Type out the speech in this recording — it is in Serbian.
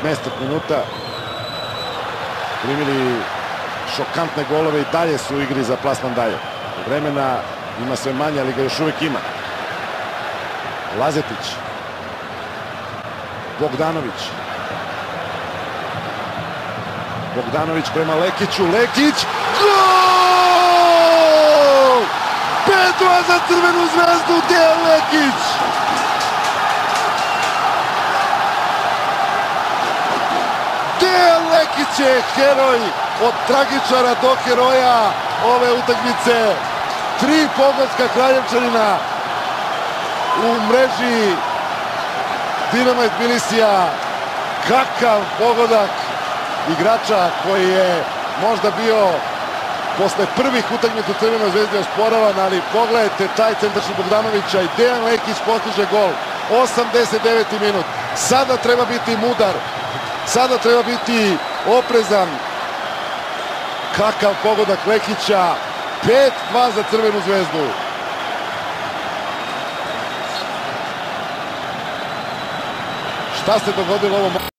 15 minuta primili šokantne golove i dalje su u igri za plasman dalje. Vremena ima sve manje, ali ga još uvijek ima. Lazetić. Bogdanović. Bogdanović prema Lekiću. Lekić! Gol! 5:2 za Crvenu zvezdu. Dejan Lekić! Dejan Lekić je heroj, od tragičara do heroja ove utakmice. 3 pogotka Kraljevčanina u mreži Dinama iz Tbilisija. Kakav pogodak igrača koji je možda bio posle prvih utakmica u Crvenoj zvezdi osporavan, ali pogledajte taj centaršut Bogdanovića i Dejan Lekić postiže gol. 89. minut. Sada treba biti mudar. Sada treba biti oprezan. Kakav pogodak Lekića. 5:2 za Crvenu zvezdu. Šta se dogodilo ovom